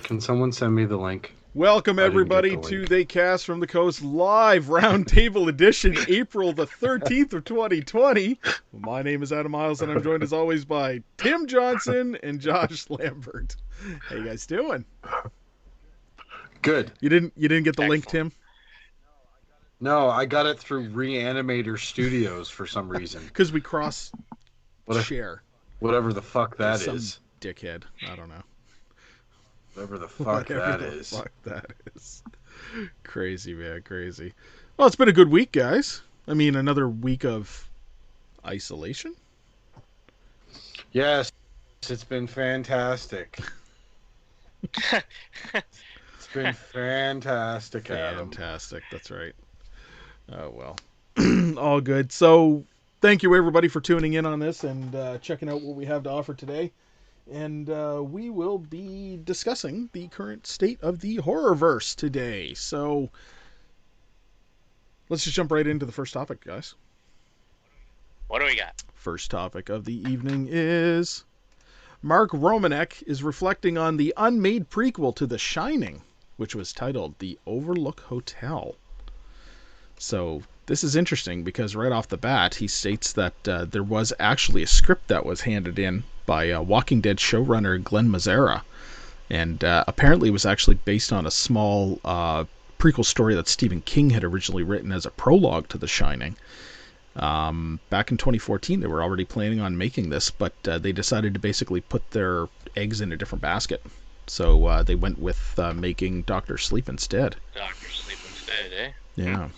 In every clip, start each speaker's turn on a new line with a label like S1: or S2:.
S1: Can someone send me the link?
S2: Welcome, everybody, to They Cast from the Coast Live Roundtable Edition, April the 13th of 2020. My name is Adam Miles, and I'm joined, as always, by Tim Johnson and Josh Lambert. How you guys doing?
S1: Good.
S2: You didn't get the link, Tim?
S1: No, I got it through Reanimator Studios for some reason.
S2: Because we share.
S1: Whatever the fuck that
S2: Some
S1: is.
S2: Dickhead. I don't know.
S1: Whatever the fuck that is.
S2: Fuck that is. Crazy, man. Crazy. Well, it's been a good week, guys. I mean, another week of isolation.
S1: Yes, it's been fantastic. It's been fantastic, Adam.
S2: Fantastic. That's right. Oh, well. All good. So, thank you, everybody, for tuning in on this and checking out what we have to offer today. And we will be discussing the current state of the horrorverse today. So let's just jump right into the first topic, guys.
S3: What do we got?
S2: First topic of the evening is Mark Romanek is reflecting on the unmade prequel to The Shining, which was titled The Overlook Hotel. So this is interesting because right off the bat, he states that there was actually a script that was handed in by Walking Dead showrunner Glenn Mazzara, and apparently was actually based on a small prequel story that Stephen King had originally written as a prologue to The Shining. Back in 2014, they were already planning on making this, but they decided to basically put their eggs in a different basket. So they went with making Dr. Sleep instead.
S3: Dr. Sleep instead, eh?
S2: Yeah.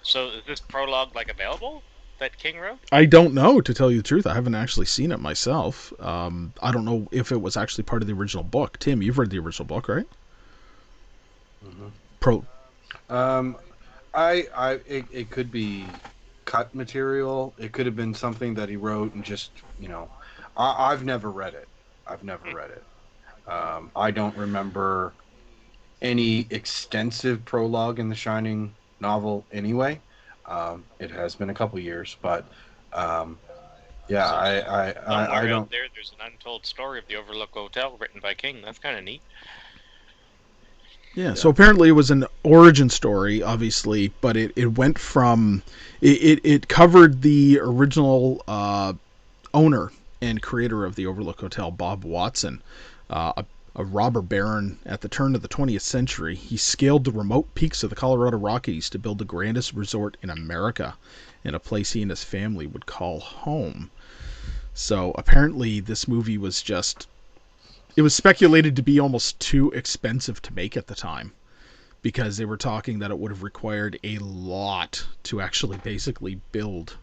S3: So is this prologue available that King wrote?
S2: I don't know, to tell you the truth. I haven't actually seen it myself. I don't know if it was actually part of the original book. Tim, you've read the original book, right?
S1: Mm-hmm. It could be cut material. It could have been something that he wrote and just, I've never read it. I don't remember any extensive prologue in The Shining novel anyway. It has been a couple years, but I don't.
S3: There's an untold story of the Overlook Hotel written by King. That's kind of neat.
S2: Yeah, so apparently it was an origin story, obviously, but it went from it covered the original owner and creator of the Overlook Hotel, Bob Watson, a robber baron at the turn of the 20th century. He scaled the remote peaks of the Colorado Rockies to build the grandest resort in America, in a place he and his family would call home. So apparently this movie was it was speculated to be almost too expensive to make at the time, because they were talking that it would have required a lot to actually basically build,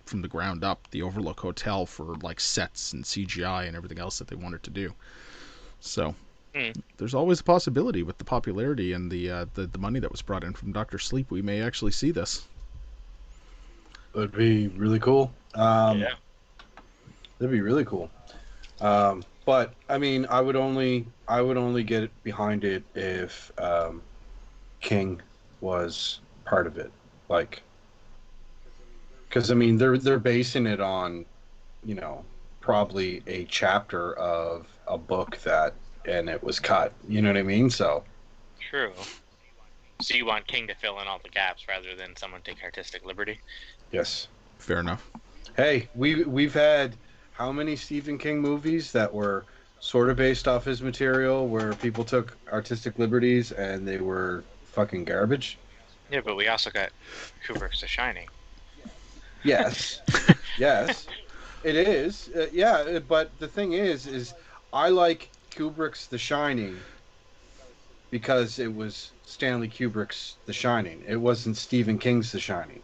S2: from the ground up, the Overlook Hotel for like sets and CGI and everything else that they wanted to do. So there's always a possibility with the popularity and the money that was brought in from Dr. Sleep, we may actually see this.
S1: That'd be really cool.
S3: Yeah.
S1: That'd be really cool. But I mean, I would only get behind it if King was part of it, because I mean they're basing it on, probably a chapter of a book and it was cut. You know what I mean? So
S3: true. So you want King to fill in all the gaps rather than someone take artistic liberty?
S1: Yes.
S2: Fair enough.
S1: Hey, we've had how many Stephen King movies that were sort of based off his material, where people took artistic liberties and they were fucking garbage.
S3: Yeah, but we also got Kubrick's The Shining.
S1: Yes, yes, it is. Yeah, but the thing is I like Kubrick's The Shining because it was Stanley Kubrick's The Shining. It wasn't Stephen King's The Shining,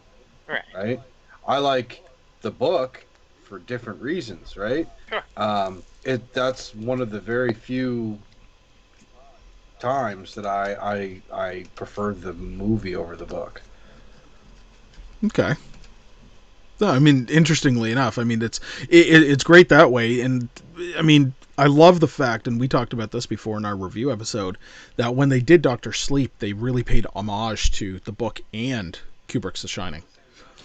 S3: Right.
S1: right? I like the book for different reasons, right?
S3: Sure.
S1: That's one of the very few times that I prefer the movie over the book.
S2: Okay. No, I mean, interestingly enough, I mean, it's great that way, and I mean, I love the fact, and we talked about this before in our review episode, that when they did Doctor Sleep, they really paid homage to the book and Kubrick's The Shining.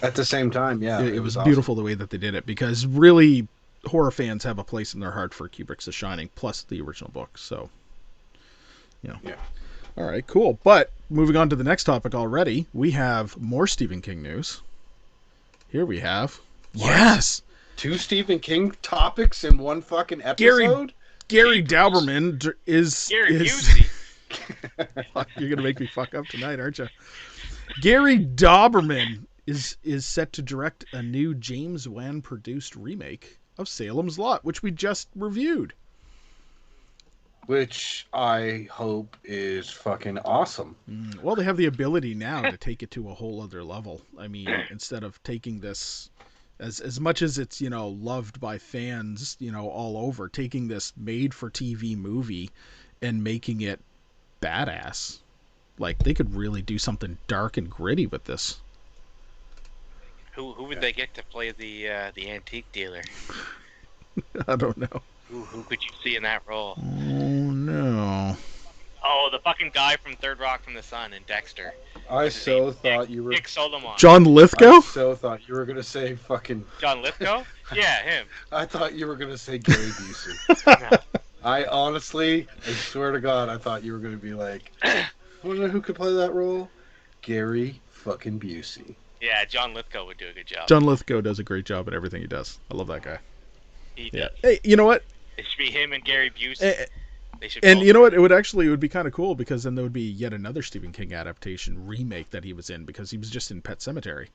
S1: At the same time, yeah,
S2: It was
S1: awesome.
S2: beautiful the way that they did it, because really, horror fans have a place in their heart for Kubrick's The Shining, plus the original book. So, you know.
S1: Yeah.
S2: All right, cool. But moving on to the next topic already, we have more Stephen King news. Here we have.
S1: What?
S2: Yes.
S1: 2 Stephen King topics in one fucking episode.
S2: Gary Dauberman is
S3: Gary Busey.
S2: You're gonna make me fuck up tonight, aren't you? Gary Dauberman is set to direct a new James Wan produced remake of Salem's Lot, which we just reviewed.
S1: Which I hope is fucking awesome.
S2: Well, they have the ability now to take it to a whole other level. I mean, instead of taking this as much as it's, you know, loved by fans, you know, all over, taking this made for TV movie and making it badass. Like, they could really do something dark and gritty with this.
S3: Who would they get to play the antique dealer?
S2: I don't know.
S3: Who could you see in that role?
S2: Oh no.
S3: Oh, the fucking guy from Third Rock from the Sun and Dexter.
S1: I so thought you were
S3: Nick Solomon.
S2: John Lithgow?
S1: I so thought you were gonna say fucking
S3: John Lithgow? Yeah, him.
S1: I thought you were gonna say Gary Busey.
S3: No.
S1: I swear to God, I thought you were gonna be like, wanna know who could play that role? Gary fucking Busey.
S3: Yeah, John Lithgow would do a good job.
S2: John Lithgow does a great job at everything he does. I love that guy.
S3: He
S2: Yeah.
S3: does.
S2: Hey, you know what?
S3: It should be him and Gary Busey. They should
S2: And
S3: both-
S2: you know what? It would be kind of cool, because then there would be yet another Stephen King adaptation remake that he was in, because he was just in Pet Sematary.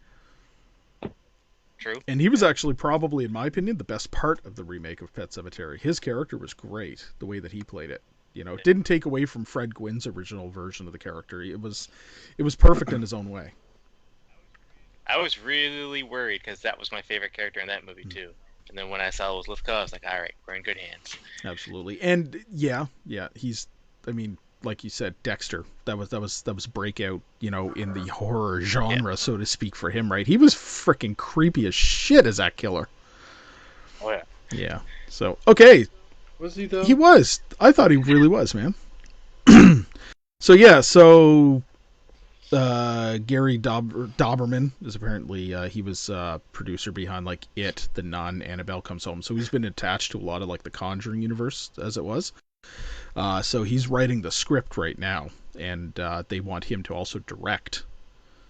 S3: True.
S2: And he was actually probably, in my opinion, the best part of the remake of Pet Sematary. His character was great, the way that he played it. You know, it didn't take away from Fred Gwynn's original version of the character. It was perfect in his own way.
S3: I was really worried because that was my favorite character in that movie too. And then when I saw it was Lithgow, I was like, all right, we're in good hands.
S2: Absolutely. And yeah, he's, I mean, like you said, Dexter. That was breakout, you know, in the horror genre, so to speak, for him, right? He was freaking creepy as shit as that killer.
S3: Oh yeah.
S2: Yeah. So, okay.
S1: Was he though?
S2: He was. I thought he really was, man. So Gary Dauberman is apparently he was producer behind like It, The Nun, Annabelle Comes Home. So he's been attached to a lot of like the Conjuring universe as it was. So he's writing the script right now, and they want him to also direct.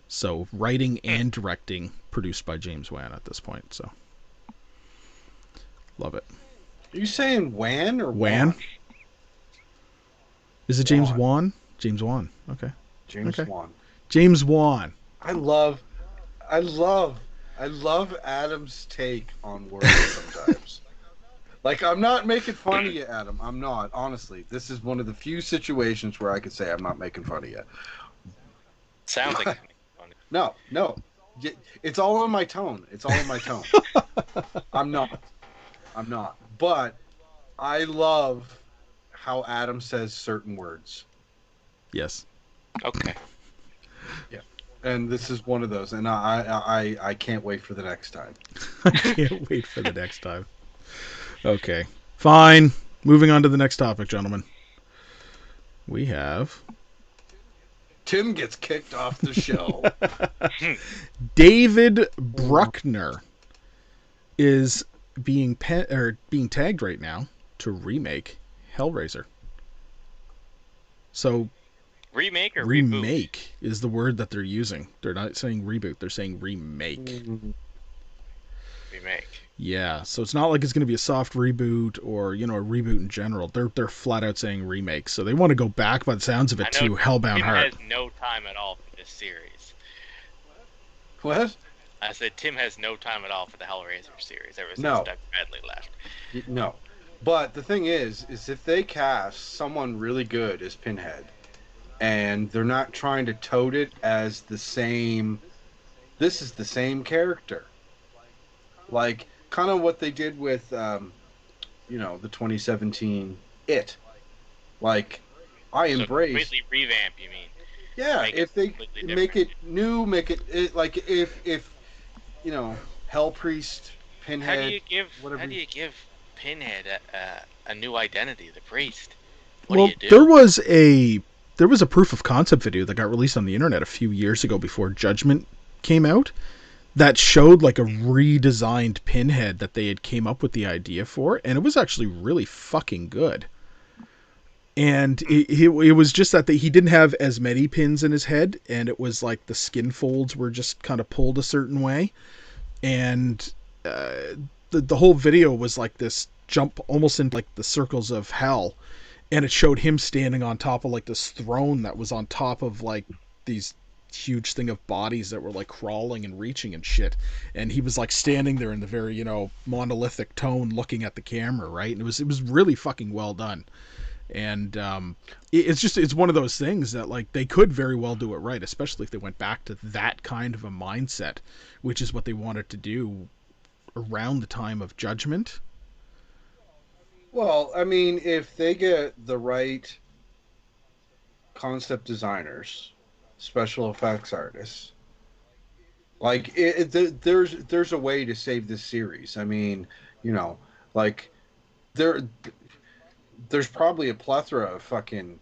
S2: So writing and directing produced by James Wan at this point. So love it.
S1: Are you saying Wan or
S2: Wan?
S1: Wan?
S2: Is it James
S1: Wan.
S2: Wan? James Wan. Okay.
S1: James
S2: Okay.
S1: Wan.
S2: James Wan.
S1: I love Adam's take on words sometimes. Like, I'm not making fun of you, Adam. I'm not. Honestly, this is one of the few situations where I could say I'm not making fun of you.
S3: Sounds like
S1: No. It's all in my tone. It's all in my tone. I'm not. But I love how Adam says certain words.
S2: Yes.
S3: okay.
S1: Yeah. And this is one of those. And I can't wait for the next time.
S2: I can't wait for the next time. Okay. Fine. Moving on to the next topic, gentlemen. We have
S1: Tim gets kicked off the show.
S2: David Bruckner is being tagged right now to remake Hellraiser. So
S3: Remake or reboot?
S2: remake is the word that they're using. They're not saying reboot, they're saying remake.
S3: Remake.
S2: Yeah, so it's not like it's going to be a soft reboot or, you know, a reboot in general. They're flat out saying remake. So they want to go back, by the sounds of it,
S3: I know
S2: to Hellbound
S3: Tim
S2: Heart.
S3: has no time at all for this series.
S1: What?
S3: I said Tim has no time at all for the Hellraiser series ever since
S1: No.
S3: Doug Bradley left.
S1: No. But the thing is if they cast someone really good as Pinhead, and they're not trying to tote it as the same, this is the same character. Like, kind of what they did with, you know, the 2017 It. Like, I
S3: So
S1: embrace.
S3: completely revamp, you mean?
S1: Yeah,
S3: Make
S1: if
S3: it
S1: they
S3: completely
S1: make
S3: different.
S1: it new, make it like if you know, Hell Priest, Pinhead,
S3: How
S1: whatever.
S3: do you give Pinhead a new identity, the priest? What
S2: Well,
S3: do you do?
S2: there was a proof of concept video that got released on the internet a few years ago before Judgment came out that showed like a redesigned Pinhead that they had came up with the idea for, and it was actually really fucking good. And it was just that he didn't have as many pins in his head, and it was like the skin folds were just kind of pulled a certain way, and the whole video was like this jump almost into like the circles of hell, and it showed him standing on top of like this throne that was on top of like these huge thing of bodies that were like crawling and reaching and shit, and he was like standing there in the very, you know, monolithic tone looking at the camera, right? And it was really fucking well done. And it's one of those things that like they could very well do it right, especially if they went back to that kind of a mindset, which is what they wanted to do around the time of Judgment.
S1: Well, I mean, if they get the right concept designers, special effects artists, like there's a way to save this series. I mean, you know, like there there's probably a plethora of fucking,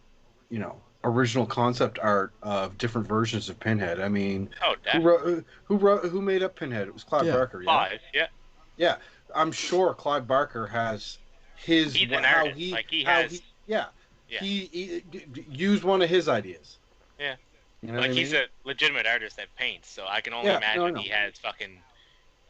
S1: you know, original concept art of different versions of Pinhead. I mean,
S3: Oh, definitely.
S1: who made up Pinhead? It was Clive
S2: Yeah.
S1: Barker, yeah.
S3: Five, yeah.
S1: Yeah, I'm sure Clive Barker has his
S3: He's an
S1: how
S3: artist.
S1: he
S3: Like he
S1: how
S3: has.
S1: he yeah,
S3: Yeah.
S1: he used one of his ideas.
S3: Yeah.
S1: You know
S3: Like
S1: what I
S3: he's
S1: mean?
S3: a legitimate artist that paints, so I can only
S1: Yeah, no, I
S3: imagine
S1: know.
S3: he has fucking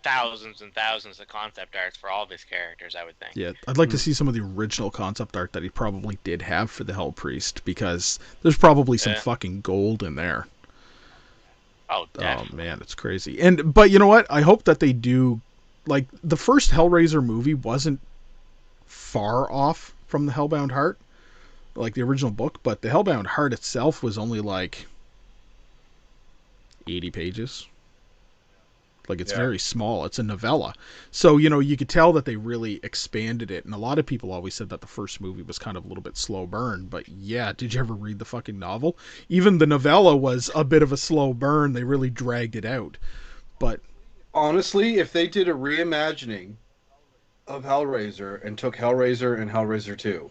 S3: thousands and thousands of concept arts for all of his characters, I would think.
S2: Yeah, I'd like to see some of the original concept art that he probably did have for the Hell Priest, because there's probably some
S3: Yeah.
S2: fucking gold in there.
S3: Oh,
S2: Oh
S3: definitely.
S2: man, it's crazy. But you know what? I hope that they do. Like the first Hellraiser movie wasn't far off from the Hellbound Heart, like the original book, but the Hellbound Heart itself was only like 80 pages. Like it's very small. It's a novella. So, you know, you could tell that they really expanded it. And a lot of people always said that the first movie was kind of a little bit slow burn. But yeah, did you ever read the fucking novel? Even the novella was a bit of a slow burn. They really dragged it out. But
S1: Honestly, if they did a reimagining of Hellraiser and took Hellraiser and Hellraiser 2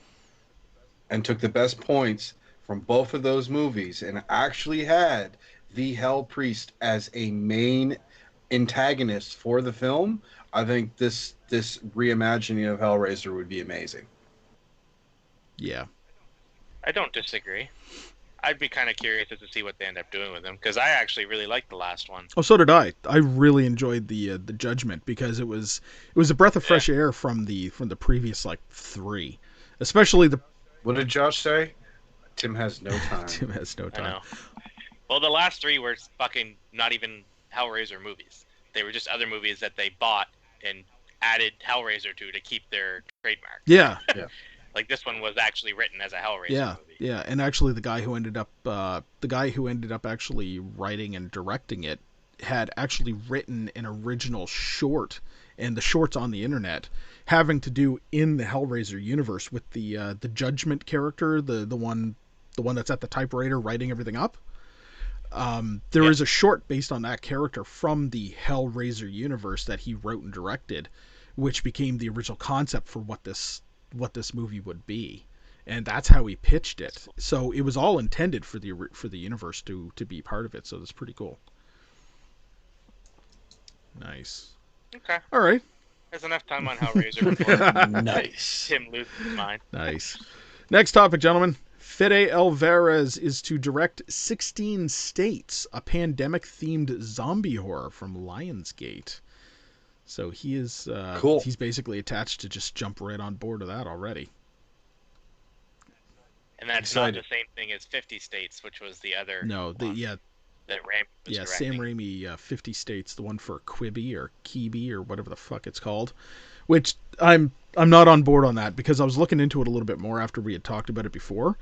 S1: and took the best points from both of those movies and actually had the Hell Priest as a main antagonist for the film, I think this reimagining of Hellraiser would be amazing.
S2: yeah.
S3: I don't disagree. I'd be kind of curious to see what they end up doing with him, because I actually really liked the last one.
S2: Oh, so did I. I really enjoyed the Judgment, because it was a breath of fresh air from the previous like 3. Especially the
S1: What did Josh say? Tim has no time.
S2: Tim has no
S3: I
S2: time.
S3: know. Well, the last 3 were fucking not even Hellraiser movies. They were just other movies that they bought and added Hellraiser to keep their trademark.
S2: Yeah.
S3: Like this one was actually written as a Hellraiser movie.
S2: Yeah, and actually the guy who ended up actually writing and directing it had actually written an original short, and the short's on the internet, having to do in the Hellraiser universe with the Judgment character, the one that's at the typewriter writing everything up. There is a short based on that character from the Hellraiser universe that he wrote and directed, which became the original concept for what this movie would be, and that's how he pitched it. So it was all intended for the universe to be part of it. So that's pretty cool. Nice.
S3: Okay.
S2: All right.
S3: There's enough time on Hellraiser before
S1: Nice.
S3: Tim loses his mind.
S2: Nice. Next topic, gentlemen. FEDE Alvarez is to direct 16 States, a pandemic-themed zombie horror from Lionsgate. So he is
S1: Cool.
S2: he's basically attached to just jump right on board of that already.
S3: And that's
S1: Excited.
S3: not the same thing as 50 States, which was the other
S2: No,
S3: one that Raimi was
S2: Sam
S3: directing.
S2: Raimi, 50 States, the one for Quibi or Kibi or whatever the fuck it's called, which I'm not on board on that because I was looking into it a little bit more after we had talked about it before.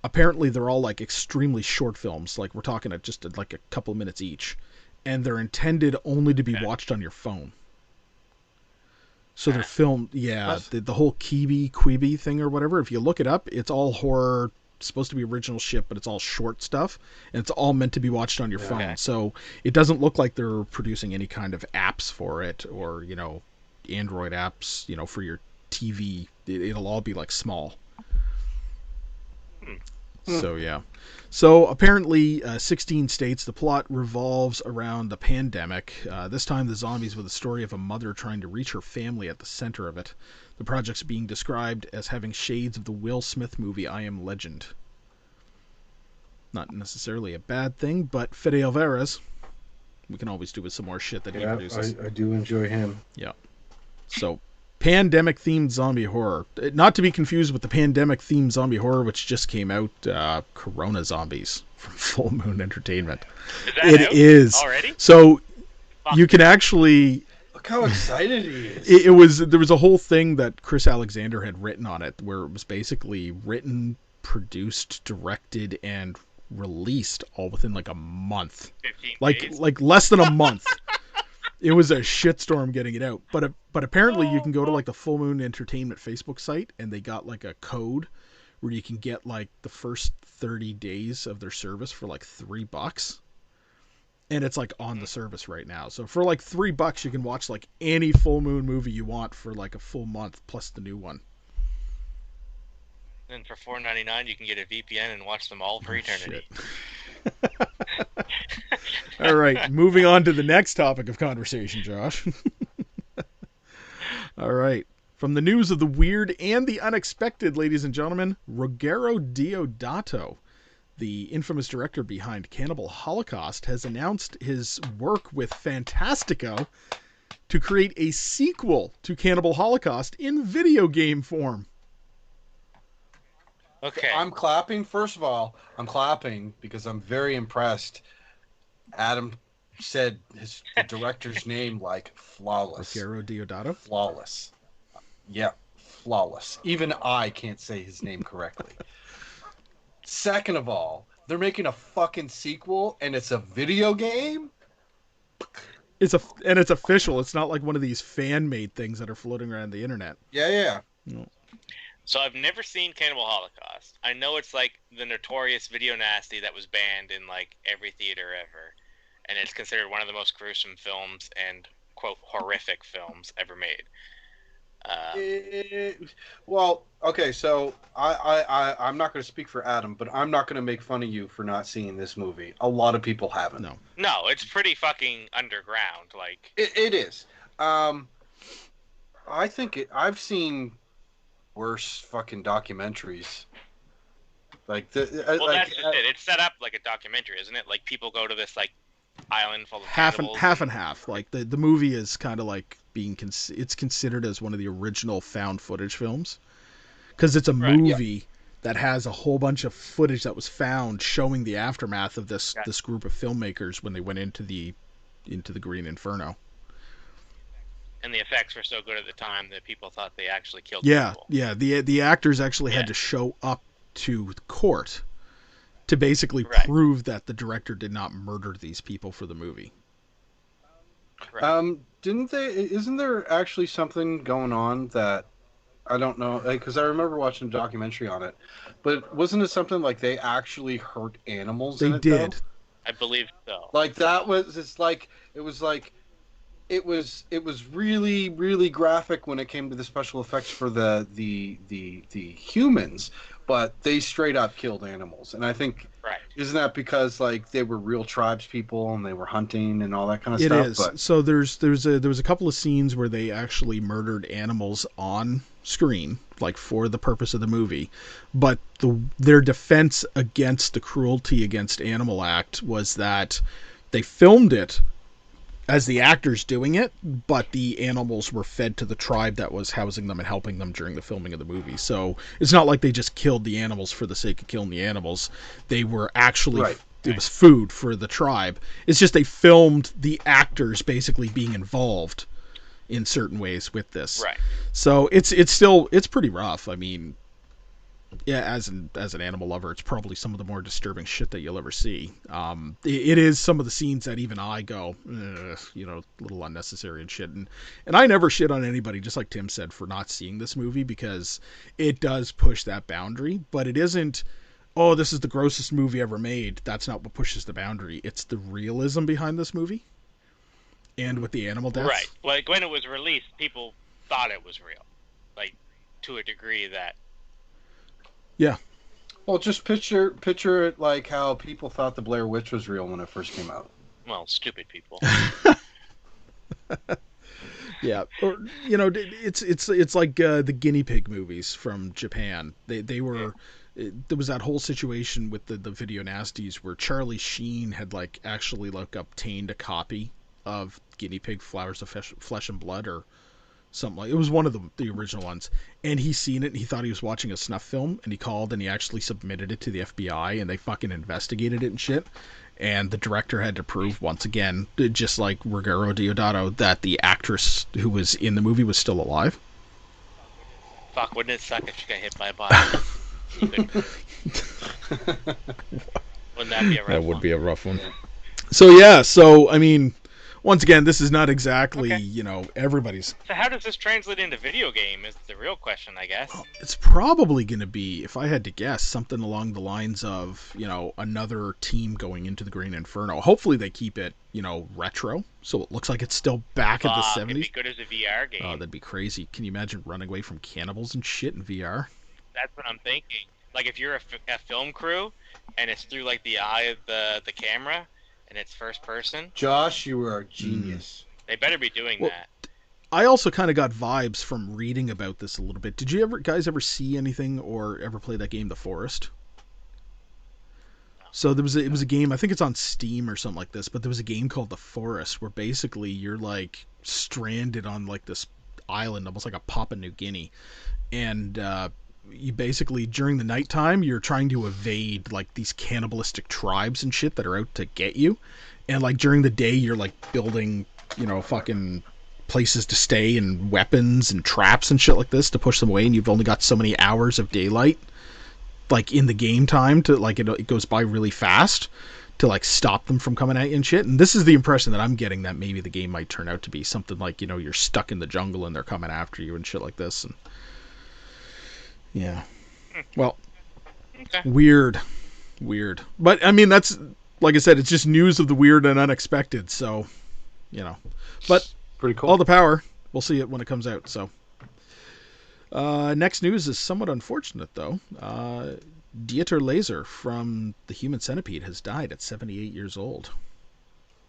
S2: Apparently they're all like extremely short films, like we're talking at just like a couple of minutes each, and they're intended only to be watched on your phone. So they're filmed, the whole Quibi thing or whatever. If you look it up, it's all horror, supposed to be original shit, but it's all short stuff, and it's all meant to be watched on your phone. So it doesn't look like they're producing any kind of apps for it, or Android apps, for your TV. It'll all be like small. So yeah. So apparently 16 states, the plot revolves around the pandemic. This time the zombies with the story of a mother trying to reach her family at the center of it. The project's being described as having shades of the Will Smith movie I Am Legend. Not necessarily a bad thing, but Fede Alvarez, we can always do with some more shit that he produces.
S1: I do enjoy him.
S2: Yeah. So, pandemic-themed zombie horror. Not to be confused with the pandemic-themed zombie horror which just came out, Corona Zombies from Full Moon Entertainment.
S3: Is that out
S2: is
S3: already?
S2: So, you can actually...
S1: Look how excited he is.
S2: There was a whole thing that Chris Alexander had written on it, where it was basically written, produced, directed, and released all within like a month.
S3: 15 days?
S2: Like less than a month. It was a shitstorm getting it out. But apparently you can go to like the Full Moon Entertainment Facebook site, and they got like a code where you can get like the first 30 days of their service for like $3. And it's like on the service right now. So for like $3 you can watch like any Full Moon movie you want for like a full month plus the new one.
S3: And for $4.99 you can get a VPN and watch them all for eternity.
S2: All right, moving on to the next topic of conversation, Josh. All right. From the news of the weird and the unexpected, ladies and gentlemen, Ruggero Deodato, the infamous director behind Cannibal Holocaust, has announced his work with Fantastico to create a sequel to Cannibal Holocaust in video game form.
S3: Okay.
S1: I'm clapping. First of all, I'm clapping because I'm very impressed. Adam said the director's name like flawless.
S2: Ruggero Deodato?
S1: Flawless. Yeah, flawless. Even I can't say his name correctly. Second of all, they're making a fucking sequel and it's a video game?
S2: It's official. It's not like one of these fan-made things that are floating around the internet.
S1: Yeah.
S2: No.
S3: So I've never seen Cannibal Holocaust. I know it's like the notorious video nasty that was banned in like every theater ever. And it's considered one of the most gruesome films and, quote, horrific films ever made.
S1: Well, okay, so I'm not going to speak for Adam, but I'm not going to make fun of you for not seeing this movie. A lot of people haven't.
S3: No, it's pretty fucking underground. Like
S1: it is. I think I've seen worse fucking documentaries. Like
S3: that's just it. It's set up like a documentary, isn't it? Like people go to this like island full of
S2: half and half. Like the movie is kind of like it's considered as one of the original found footage films because it's a movie that has a whole bunch of footage that was found showing the aftermath of this group of filmmakers when they went into the Green Inferno.
S3: And the effects were so good at the time that people thought they actually killed people.
S2: Yeah. The actors actually had to show up to court to basically prove that the director did not murder these people for the movie.
S1: Isn't there actually something going on that I don't know? Because I remember watching a documentary on it, but wasn't it something like they actually hurt animals?
S2: They did.
S1: Though?
S3: I believe so.
S1: Like that was it was really, really graphic when it came to the special effects for the humans, but they straight up killed animals. And I think isn't that because like they were real tribes people and they were hunting and all that kind of stuff?
S2: It is. But... So there was a couple of scenes where they actually murdered animals on screen, like for the purpose of the movie. But their defense against the Cruelty Against Animal Act was that they filmed it as the actors doing it, but the animals were fed to the tribe that was housing them and helping them during the filming of the movie. So it's not like they just killed the animals for the sake of killing the animals. They were actually,
S1: Right.
S2: it was food for the tribe. It's just they filmed the actors basically being involved in certain ways with this.
S3: Right.
S2: So it's still, it's pretty rough. I mean, yeah, as an animal lover, it's probably some of the more disturbing shit that you'll ever see. It is some of the scenes that even I go, a little unnecessary and shit. And I never shit on anybody, just like Tim said, for not seeing this movie, because it does push that boundary. But it isn't, oh, this is the grossest movie ever made. That's not what pushes the boundary. It's the realism behind this movie, and with the animal deaths.
S3: Right. Like when it was released, people thought it was real, like to a degree that.
S2: Yeah.
S1: Well, just picture it like how people thought the Blair Witch was real when it first came out.
S3: Well, stupid people.
S2: Yeah, or it's like the guinea pig movies from Japan. They were there was that whole situation with the video nasties where Charlie Sheen had actually obtained a copy of Guinea Pig Flowers of Flesh and Blood or something like it was one of the original ones, and he seen it and he thought he was watching a snuff film, and he called and he actually submitted it to the FBI and they fucking investigated it and shit, and the director had to prove once again, just like Ruggero Deodato, that the actress who was in the movie was still alive.
S3: Fuck, wouldn't it suck if she got hit by a bus? Wouldn't that be a rough one?
S2: That would be a rough one. So I mean, once again, this is not exactly, everybody's.
S3: So how does this translate into video game is the real question, I guess.
S2: It's probably going to be, if I had to guess, something along the lines of, another team going into the Green Inferno. Hopefully they keep it, retro, so it looks like it's still back in the 70s.
S3: It'd be good as a VR game.
S2: Oh, that'd be crazy. Can you imagine running away from cannibals and shit in VR?
S3: That's what I'm thinking. Like if you're a film crew and it's through the eye of the camera, and it's first person.
S1: Josh, you are a genius.
S3: They better be doing that.
S2: I also kind of got vibes from reading about this a little bit. Did you guys ever see anything or ever play that game, The Forest?
S3: No.
S2: So it was a game, I think it's on Steam or something like this, but there was a game called The Forest where basically you're stranded on this island, almost like a Papua New Guinea, and you basically during the nighttime you're trying to evade these cannibalistic tribes and shit that are out to get you, and during the day you're building fucking places to stay and weapons and traps and shit like this to push them away, and you've only got so many hours of daylight in the game time to it goes by really fast to stop them from coming at you and shit. And this is the impression that I'm getting, that maybe the game might turn out to be something you're stuck in the jungle and they're coming after you and shit like this. And yeah. Well,
S3: okay.
S2: Weird. But, I mean, that's, like I said, it's just news of the weird and unexpected, so, But,
S1: pretty cool.
S2: All the power. We'll see it when it comes out, so. Next news is somewhat unfortunate, though. Dieter Laser from the Human Centipede has died at 78 years old.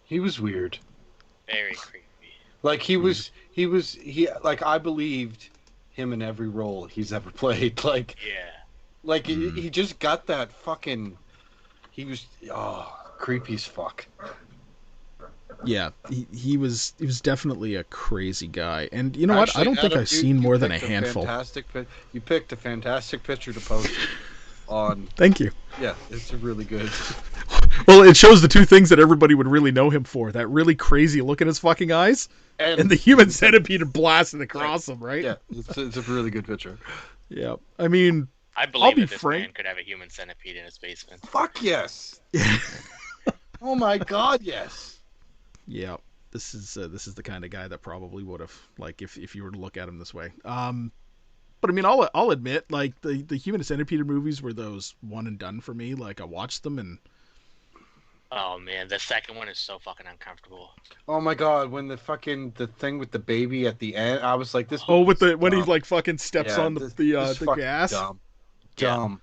S1: He was weird.
S3: Very creepy.
S1: I believed him in every role he's ever played. He just got that fucking. He was creepy as fuck.
S2: Yeah, he was definitely a crazy guy, and you know what? I don't think I've seen more than a handful.
S1: You picked a fantastic picture to post on.
S2: Thank you.
S1: Yeah, it's really good.
S2: Well, it shows the two things that everybody would really know him for: that really crazy look in his fucking eyes, and the Human Centipede blasting across him, right?
S1: Yeah, it's a really good picture.
S2: Yeah, I mean,
S3: I believe that this man could have a human centipede in his basement.
S1: Fuck yes. Oh my god, yes.
S2: Yeah, this is the kind of guy that probably would have, if you were to look at him this way. But I mean, I'll admit, the Human Centipede movies were those one and done for me. I watched them and.
S3: Oh man, the second one is so fucking uncomfortable.
S1: Oh my god, when the thing with the baby at the end, I was like, this.
S2: Oh, when he fucking steps on the gas.
S1: Dumb.
S3: Yeah.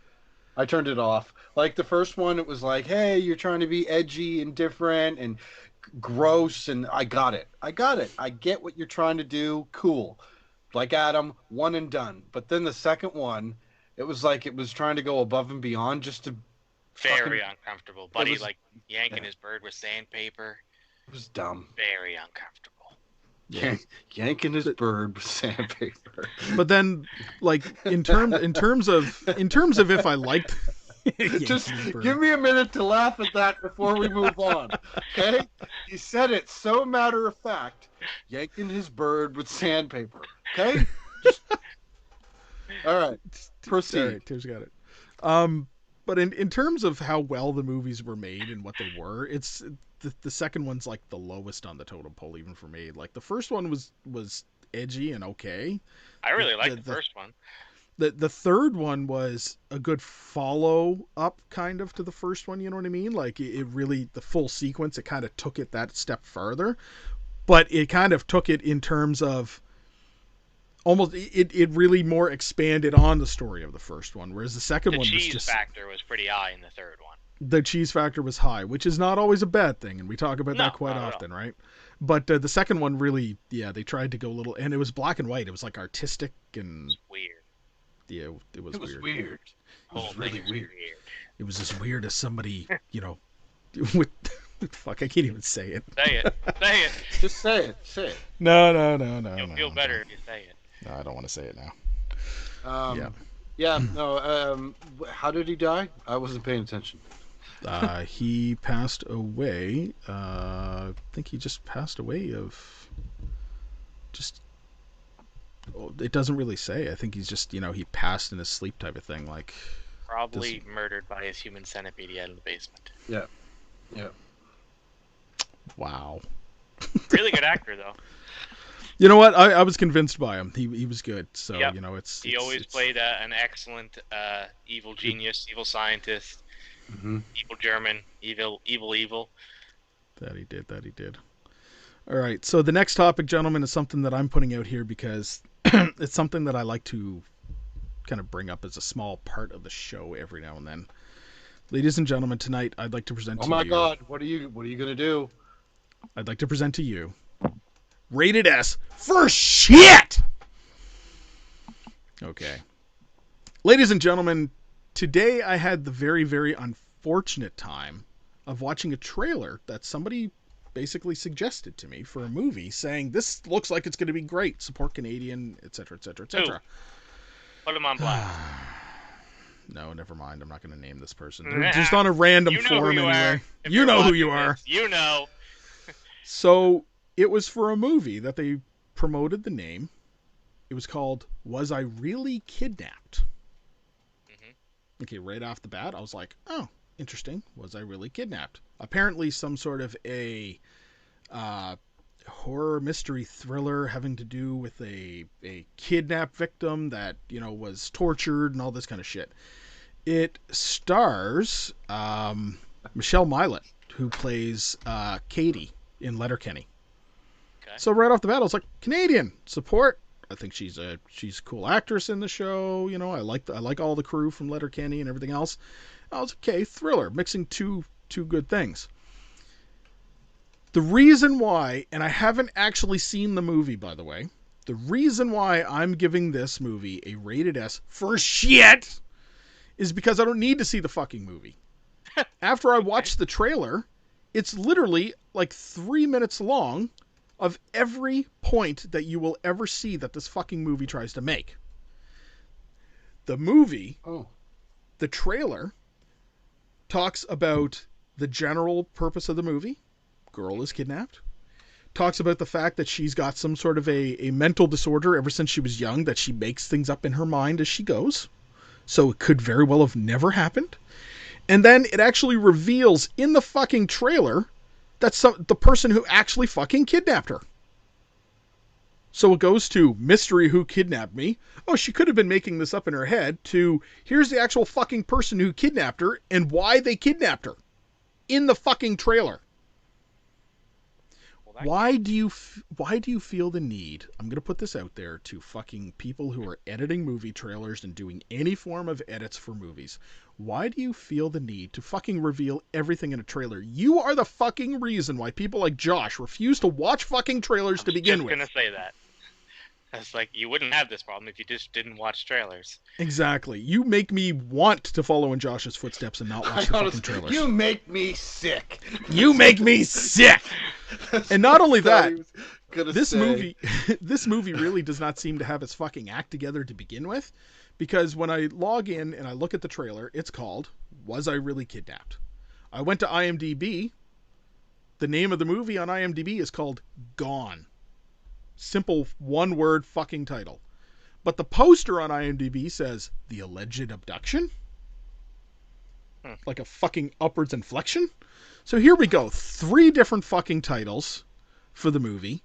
S1: I turned it off. The first one, it was hey, you're trying to be edgy and different and gross, and I got it. I get what you're trying to do. Cool. Like Adam, one and done. But then the second one, it was it was trying to go above and beyond just to.
S3: Very uncomfortable. Buddy yanking his bird with sandpaper.
S1: It was dumb.
S3: Very uncomfortable.
S1: Yanking his bird with sandpaper.
S2: But then, like in terms of if I liked,
S1: Just give me a minute to laugh at that before we move on. Okay? He said it so matter of fact, yanking his bird with sandpaper. Okay? All right. Proceed.
S2: All right, Tim's got it. But in terms of how well the movies were made and what they were, it's the second one's like the lowest on the totem pole, even for me. Like the first one was edgy and okay.
S3: I really liked the first one.
S2: The third one was a good follow up kind of to the first one, you know what I mean? Like it really, the full sequence, it kind of took it that step farther, but it kind of took it in terms of almost, it really more expanded on the story of the first one, whereas the second one was just...
S3: The cheese factor was pretty high in the third one.
S2: The cheese factor was high, which is not always a bad thing, and we talk about that quite often, right? But the second one really, they tried to go a little, and it was black and white. It was like artistic and...
S3: It was weird.
S2: Yeah, it was weird.
S1: It was really weird.
S2: It was as weird as somebody, with fuck, I can't even say it.
S3: Say it. Say it.
S1: Just say it. Say it.
S2: No.
S3: You'll feel better if you say it.
S2: No, I don't want to say it now.
S1: How did he die? I wasn't paying attention.
S2: He passed away. I think he just passed away of just... It doesn't really say. I think he's just, he passed in his sleep type of thing. Like
S3: probably murdered by his human centipede out in the basement.
S1: Yeah.
S2: Wow.
S3: Really good actor, though.
S2: You know what? I was convinced by him. He was good. So,
S3: He always played an excellent evil genius, evil scientist, evil German, evil.
S2: That he did. All right. So the next topic, gentlemen, is something that I'm putting out here because it's something that I like to kind of bring up as a small part of the show every now and then. Ladies and gentlemen, tonight I'd like to present to you...
S1: Oh my God, what are you going to do?
S2: I'd like to present to you Rated S for shit! Okay. Ladies and gentlemen, today I had the very, very unfortunate time of watching a trailer that somebody basically suggested to me for a movie saying, this looks like it's going to be great, support Canadian, etc., etc., etc.
S3: Put him on blast.
S2: No, never mind. I'm not going to name this person. They're just on a random forum anyway. You know who you are.
S3: You know.
S2: So it was for a movie that they promoted the name. It was called Was I Really Kidnapped? Okay, right off the bat, I was like, oh, interesting. Was I really kidnapped? Apparently some sort of a horror mystery thriller having to do with a kidnapped victim that, was tortured and all this kind of shit. It stars Michelle Milot, who plays Katie in Letterkenny. Okay. So right off the bat, I was like, Canadian support. I think she's a cool actress in the show. I like all the crew from Letterkenny and everything else. I was okay, thriller, mixing two good things. The reason why, and I haven't actually seen the movie, by the way, the reason why I'm giving this movie a rated S for shit is because I don't need to see the fucking movie. After I watched the trailer, it's literally like 3 minutes long of every point that you will ever see that this fucking movie tries to make. The movie, the trailer, talks about the general purpose of the movie. Girl is kidnapped. Talks about the fact that she's got some sort of a mental disorder ever since she was young, that she makes things up in her mind as she goes. So it could very well have never happened. And then it actually reveals in the fucking trailer that's the person who actually fucking kidnapped her. So it goes to mystery who kidnapped me. Oh, she could have been making this up in her head. To here's the actual fucking person who kidnapped her and why they kidnapped her in the fucking trailer. Why do you feel the need? I'm going to put this out there to fucking people who are editing movie trailers and doing any form of edits for movies. Why do you feel the need to fucking reveal everything in a trailer? You are the fucking reason why people like Josh refuse to watch fucking trailers to begin with.
S3: I'm just going to say that. It's like, you wouldn't have this problem if you just didn't watch trailers.
S2: Exactly. You make me want to follow in Josh's footsteps and not watch the fucking trailers.
S1: You make me sick.
S2: You make me sick. And not only that, this
S1: movie
S2: really does not seem to have its fucking act together to begin with, because when I log in and I look at the trailer, it's called Was I Really Kidnapped? I went to IMDb. The name of the movie on IMDb is called Gone. Simple one-word fucking title. But the poster on IMDb says The Alleged Abduction? Like a fucking upwards inflection? So here we go. 3 different fucking titles for the movie,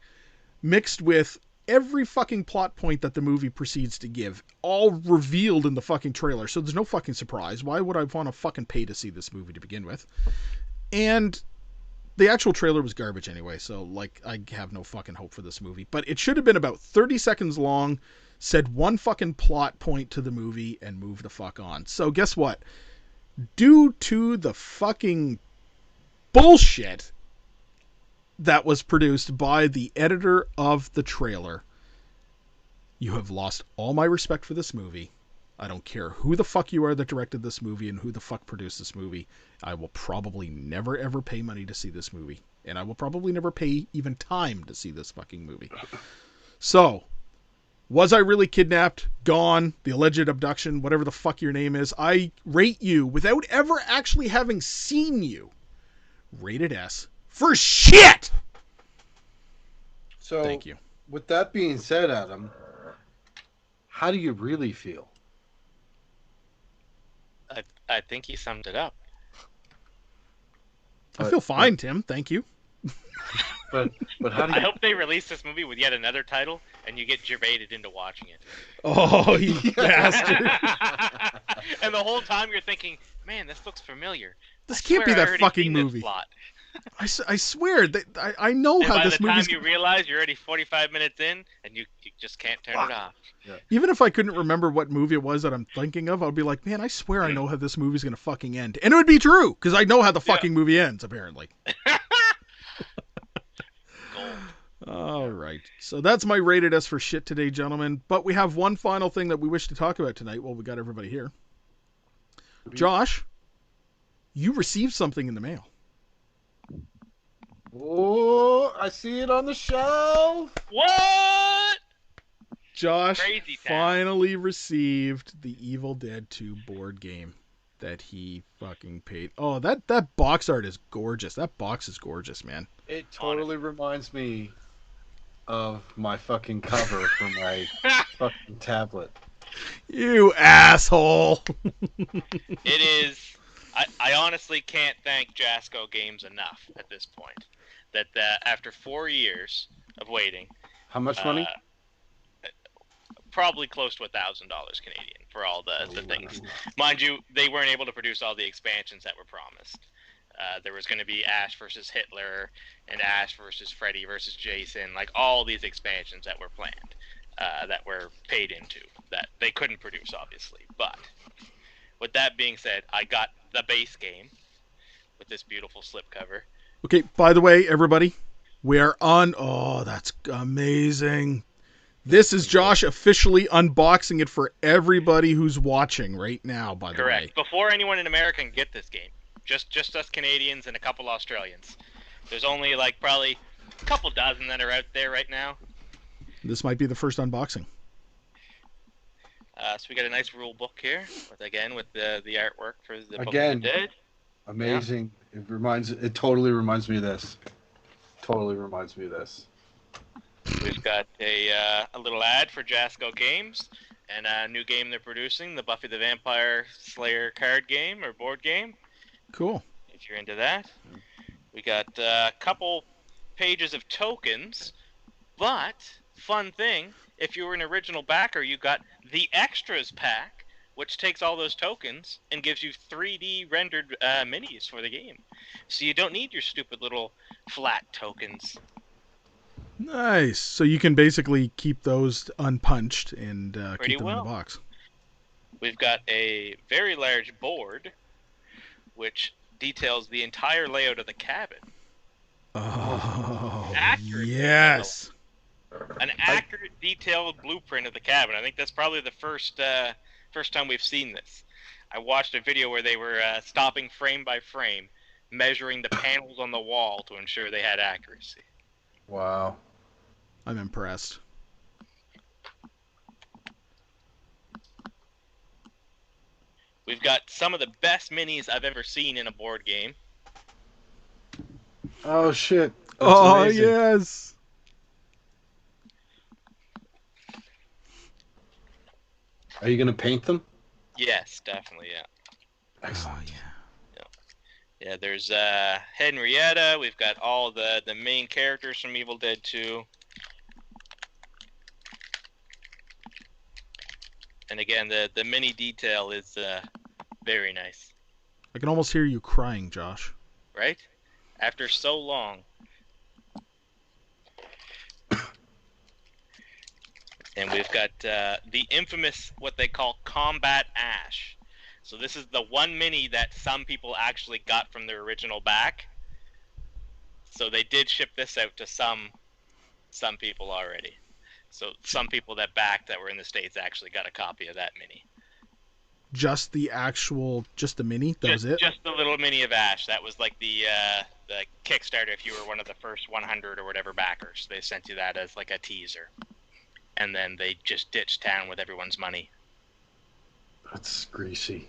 S2: mixed with every fucking plot point that the movie proceeds to give, all revealed in the fucking trailer. So there's no fucking surprise. Why would I want to fucking pay to see this movie to begin with? And the actual trailer was garbage anyway, so like I have no fucking hope for this movie. But it should have been about 30 seconds long, said one fucking plot point to the movie, and moved the fuck on. So guess what? Due to the fucking bullshit that was produced by the editor of the trailer, you have lost all my respect for this movie. I don't care who the fuck you are that directed this movie and who the fuck produced this movie. I will probably never ever pay money to see this movie. And I will probably never pay even time to see this fucking movie. So, Was I Really Kidnapped? Gone. The Alleged Abduction. Whatever the fuck your name is. I rate you, without ever actually having seen you, rated S for shit!
S1: So,
S2: thank you.
S1: With that being said, Adam, how do you really feel?
S3: I think he summed it up.
S2: I feel fine, Tim. Thank you.
S1: But how do you...
S3: I hope they release this movie with yet another title, and you get gervaited into watching it.
S2: Oh, you bastard!
S3: And the whole time you're thinking, "Man, this looks familiar.
S2: This can't be that fucking movie."
S3: Plot.
S2: I swear that I know
S3: and
S2: how this movie.
S3: By the time you realize you're already 45 minutes in, and you just can't turn it off.
S1: Yeah.
S2: Even if I couldn't remember what movie it was that I'm thinking of, I'd be like, man, I swear I know how this movie's gonna fucking end, and it would be true because I know how the fucking movie ends. Apparently. All right, so that's my rated S for shit today, gentlemen. But we have one final thing that we wish to talk about tonight. Well, we got everybody here. Josh, you received something in the mail.
S1: Oh, I see it on the shelf.
S3: What?
S2: Josh
S3: Crazy
S2: finally received the Evil Dead 2 board game that he fucking paid. Oh, that box art is gorgeous. That box is gorgeous, man.
S1: It totally reminds me of my fucking cover for my fucking tablet.
S2: You asshole.
S3: It is. I honestly can't thank Jasco Games enough at this point. That after 4 years of waiting,
S1: How much money?
S3: Probably close to $1,000 Canadian for all the things. Mind you, they weren't able to produce all the expansions that were promised. There was going to be Ash versus Hitler and Ash versus Freddy versus Jason, like all these expansions that were planned, that were paid into, that they couldn't produce, obviously. But with that being said, I got the base game with this beautiful slipcover.
S2: Okay, by the way, everybody, we are on... Oh, that's amazing. This is Josh officially unboxing it for everybody who's watching right now, by the way.
S3: Correct. Before anyone in America can get this game. Just us Canadians and a couple Australians. There's only like probably a couple dozen that are out there right now.
S2: This might be the first unboxing.
S3: So we got a nice rule book here, with the artwork for the Book of
S1: Again,
S3: the Dead.
S1: Amazing. Yeah. It totally reminds me of this.
S3: We've got a little ad for Jasco Games and a new game they're producing, the Buffy the Vampire Slayer card game or board game.
S2: Cool.
S3: If you're into that. We got a couple pages of tokens, but fun thing, if you were an original backer, you got the extras pack, which takes all those tokens and gives you 3D rendered minis for the game. So you don't need your stupid little flat tokens.
S2: Nice. So you can basically keep those unpunched and keep them in the box.
S3: We've got a very large board, which details the entire layout of the cabin.
S2: Oh,
S3: Accurate.
S2: yes.
S3: An accurate, detailed blueprint of the cabin. I think that's probably the first time we've seen this. I watched a video where they were stopping frame by frame, measuring the panels on the wall to ensure they had accuracy.
S1: Wow.
S2: I'm impressed.
S3: We've got some of the best minis I've ever seen in a board game.
S1: Oh shit. That's
S2: Oh
S1: amazing.
S2: yes.
S1: Are you gonna paint them?
S3: Yes, definitely, yeah.
S1: Excellent.
S2: Oh, yeah.
S3: Yeah, there's Henrietta. We've got all the main characters from Evil Dead 2. And again, the mini detail is very nice.
S2: I can almost hear you crying, Josh.
S3: Right? After so long. And we've got the infamous, what they call Combat Ash. So this is the one mini that some people actually got from their original back. So they did ship this out to some people already. So some people that backed that were in the States actually got a copy of that mini.
S2: Just the mini? That was it?
S3: Just the little mini of Ash. That was like the Kickstarter if you were one of the first 100 or whatever backers. They sent you that as like a teaser. And then they just ditched town with everyone's money. That's
S1: greasy.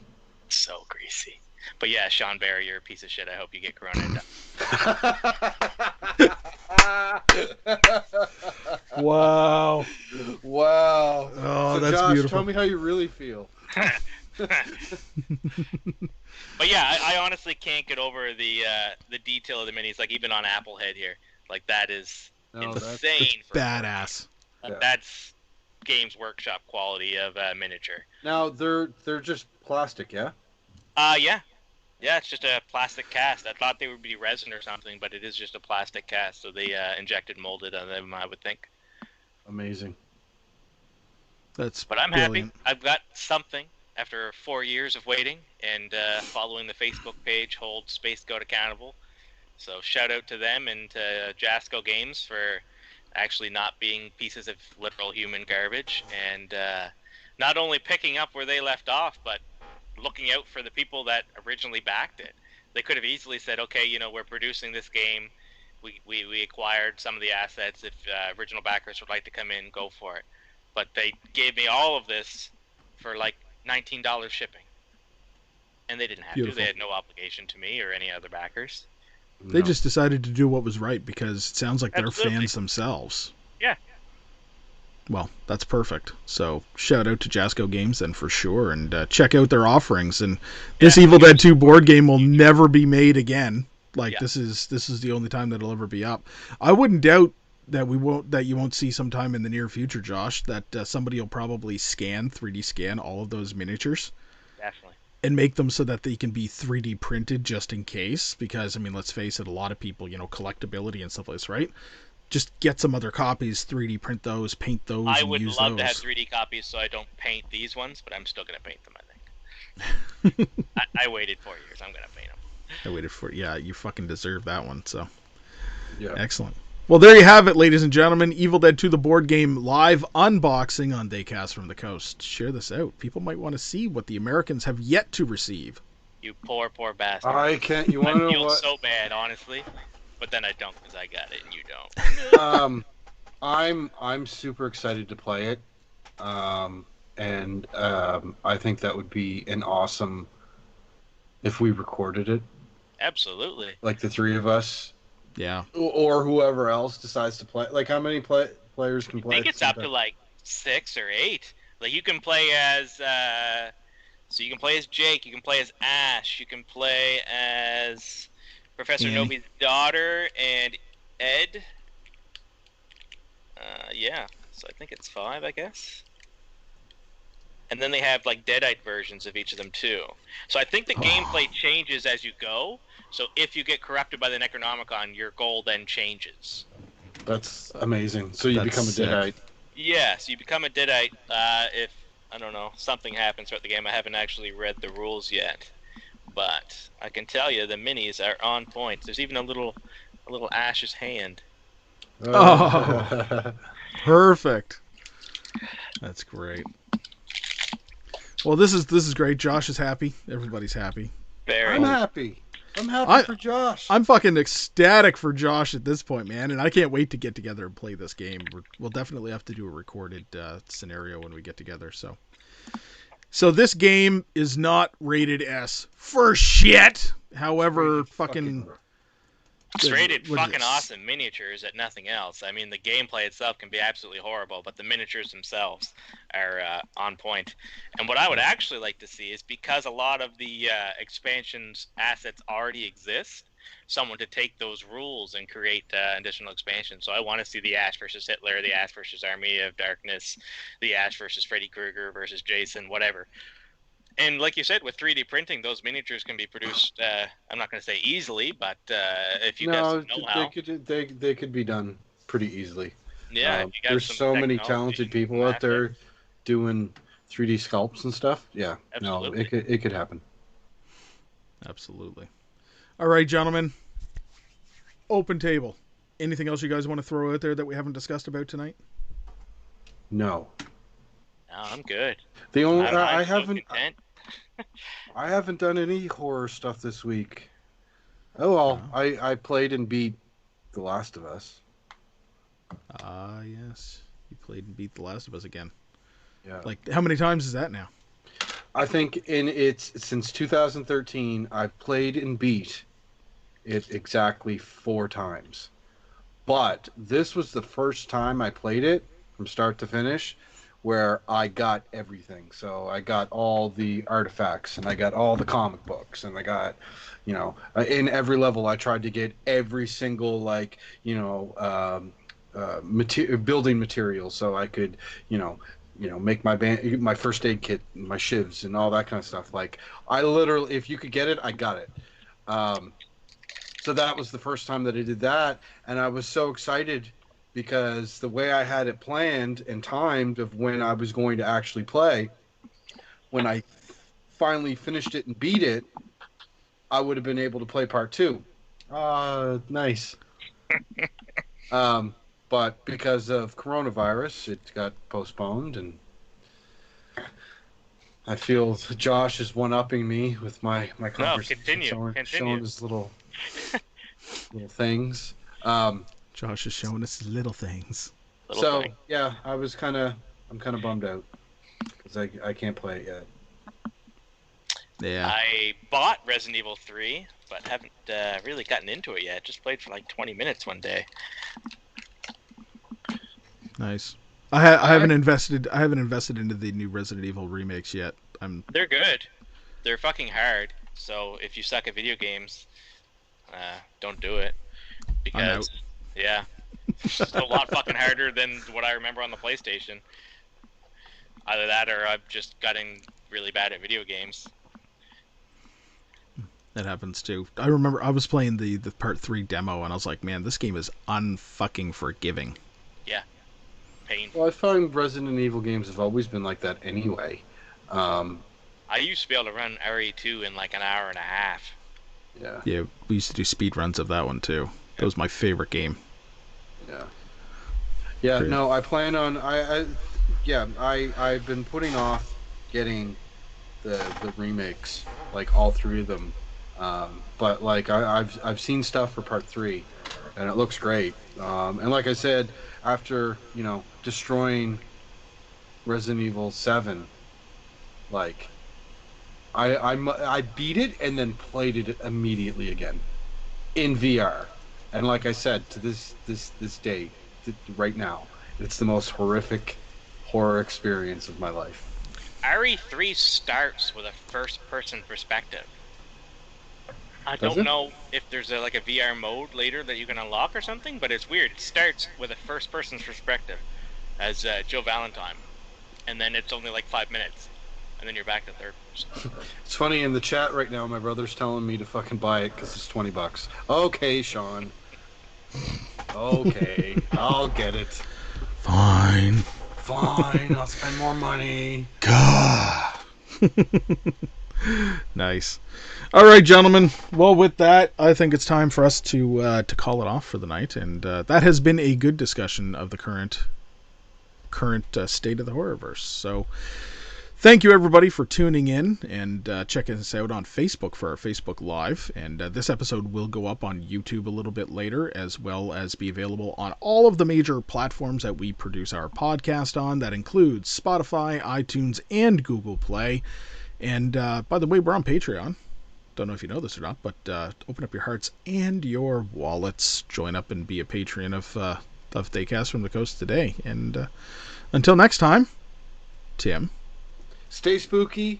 S3: So greasy. But yeah, Sean Barry, you're a piece of shit. I hope you get Corona done.
S2: Wow.
S1: Wow.
S2: Oh,
S1: so
S2: that's
S1: Josh,
S2: beautiful.
S1: tell me how you really feel.
S3: But yeah, I honestly can't get over the detail of the minis. Like even on Applehead here, like that is insane.
S2: That's badass.
S3: That's Games Workshop quality of miniature.
S1: Now they're just plastic, yeah?
S3: Yeah, it's just a plastic cast. I thought they would be resin or something, but it is just a plastic cast. So they injected molded on them, I would think.
S1: Amazing.
S3: But I'm happy. I've got something after 4 years of waiting and following the Facebook page Hold Space Goat accountable. So shout out to them and to Jasco Games for actually not being pieces of literal human garbage and not only picking up where they left off, but looking out for the people that originally backed it. They could have easily said, okay, we're producing this game. We acquired some of the assets. If original backers would like to come in, go for it. But they gave me all of this for like $19 shipping. And they didn't have to. They had no obligation to me or any other backers.
S2: They just decided to do what was right because it sounds like they're fans themselves.
S3: Yeah.
S2: Well, that's perfect. So shout out to Jasco Games then for sure, and check out their offerings. And this Evil Dead 2 board game will never be made again. Like this is the only time that it'll ever be up. I wouldn't doubt that you won't see sometime in the near future, Josh, that somebody will probably 3D scan all of those miniatures.
S3: Definitely.
S2: And make them so that they can be 3D printed just in case. Because, I mean, let's face it, a lot of people, collectability and stuff like this, right? Just get some other copies, 3D print those, paint those,
S3: I
S2: and
S3: would
S2: use
S3: love
S2: those.
S3: to have 3D copies so I don't paint these ones, but I'm still going to paint them, I think. I waited 4 years. I'm going to paint them.
S2: I waited for it. Yeah, you fucking deserve that one, so.
S1: Yeah.
S2: Excellent. Well, there you have it, ladies and gentlemen. Evil Dead 2, the board game live unboxing on Daycast from the Coast. Share this out. People might want to see what the Americans have yet to receive.
S3: You poor bastard.
S1: I can't. You want to know
S3: I feel
S1: what?
S3: so bad, honestly, but then I don't because I got it and you don't.
S1: I'm super excited to play it, and I think that would be an awesome if we recorded it.
S3: Absolutely.
S1: Like the three of us.
S2: Yeah.
S1: Or whoever else decides to play. Like how many players can play?
S3: I think it's up to like 6 or 8. Like you can play as. So you can play as Jake, you can play as Ash, you can play as Professor Nobi's daughter and Ed. Yeah, so I think it's 5, I guess. And then they have like Deadite versions of each of them too. So I think the gameplay changes as you go. So if you get corrupted by the Necronomicon, your goal then changes.
S1: That's amazing. So you become a Deadite.
S3: Yeah, so you become a Deadite if, I don't know, something happens throughout the game. I haven't actually read the rules yet. But I can tell you the minis are on point. There's even a little Ash's hand.
S2: Oh. Perfect. That's great. Well, this is great. Josh is happy. Everybody's happy.
S3: Very.
S1: I'm happy. I'm happy for Josh.
S2: I'm fucking ecstatic for Josh at this point, man, and I can't wait to get together and play this game. We'll definitely have to do a recorded scenario when we get together. So this game is not rated S for shit. However, fucking
S3: It's rated fucking awesome miniatures at nothing else. I mean, the gameplay itself can be absolutely horrible, but the miniatures themselves are on point. And what I would actually like to see is, because a lot of the expansions assets already exist, someone to take those rules and create additional expansions. So I want to see the Ash versus Hitler, the Ash versus Army of Darkness, the Ash versus Freddy Krueger versus Jason, whatever. And like you said, with 3D printing, those miniatures can be produced. I'm not going to say easily, but if you guys know how,
S1: they could be done pretty easily.
S3: Yeah,
S1: there's so many talented people out there doing 3D sculpts and stuff. Yeah, absolutely. No, it could happen.
S2: Absolutely. All right, gentlemen. Open table. Anything else you guys want to throw out there that we haven't discussed about tonight?
S1: No.
S3: No, I'm good.
S1: The only I haven't done any horror stuff this week. Oh well, I played and beat The Last of Us.
S2: Yes, you played and beat The Last of Us again.
S1: Yeah.
S2: Like, how many times is that now?
S1: I think since 2013, I've played and beat it exactly 4 times. But this was the first time I played it from start to finish, where I got everything. So I got all the artifacts, and I got all the comic books, and I got, in every level I tried to get every single, building material, so I could, make my first aid kit, my shivs, and all that kind of stuff. Like, I literally, if you could get it, I got it. So that was the first time that I did that, and I was so excited, because the way I had it planned and timed of when I was going to actually play, when I finally finished it and beat it, I would have been able to play part 2. Nice. But because of coronavirus, it got postponed, and I feel Josh is one-upping me with my conversation, showing his little things.
S2: Josh is showing us little things.
S1: Yeah, I'm kind of bummed out because I can't play it yet.
S2: Yeah.
S3: I bought Resident Evil 3, but haven't really gotten into it yet. Just played for like 20 minutes one day.
S2: Nice. I haven't invested into the new Resident Evil remakes yet.
S3: They're good. They're fucking hard. So if you suck at video games, don't do it, because yeah, it's a lot fucking harder than what I remember on the PlayStation. Either that, or I've just gotten really bad at video games.
S2: That happens too. I remember I was playing the part 3 demo, and I was like, man, this game is unfucking forgiving.
S3: Yeah. Pain.
S1: Well, I find Resident Evil games have always been like that anyway.
S3: I used to be able to run RE2 in like an hour and a half.
S1: Yeah.
S2: Yeah, we used to do speed runs of that one too. That was my favorite game.
S1: Yeah. Yeah. Great. No, I plan on. I've been putting off getting the remakes, like all 3 of them. But like I've seen stuff for part 3, and it looks great. And like I said, after destroying Resident Evil 7, like I beat it and then played it immediately again in VR. And like I said, to this day, right now, it's the most horrific horror experience of my life.
S3: RE3 starts with a first-person perspective. I don't know if there's a VR mode later that you can unlock or something, but it's weird. It starts with a first-person perspective as Jill Valentine, and then it's only like 5 minutes, and then you're back to third person.
S1: It's funny, in the chat right now, my brother's telling me to fucking buy it because it's $20. Okay, Sean. Okay, I'll get it.
S2: Fine,
S1: I'll spend more money.
S2: God. Nice. All right, gentlemen. Well, with that, I think it's time for us to call it off for the night, and that has been a good discussion of the current current state of the horrorverse. So thank you, everybody, for tuning in and checking us out on Facebook for our Facebook Live. And this episode will go up on YouTube a little bit later, as well as be available on all of the major platforms that we produce our podcast on. That includes Spotify, iTunes, and Google Play. And by the way, we're on Patreon. Don't know if you know this or not, but open up your hearts and your wallets. Join up and be a patron of Theycast from the Coast today. And until next time, Tim.
S1: Stay spooky.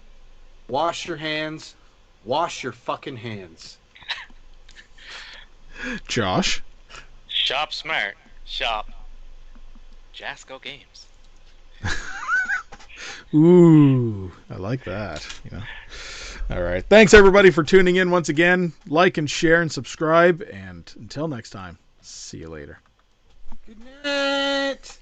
S1: Wash your hands. Wash your fucking hands.
S2: Josh.
S3: Shop smart. Shop Jasco Games.
S2: Ooh, I like that. You know. All right. Thanks, everybody, for tuning in once again. Like and share and subscribe. And until next time, see you later.
S1: Good night.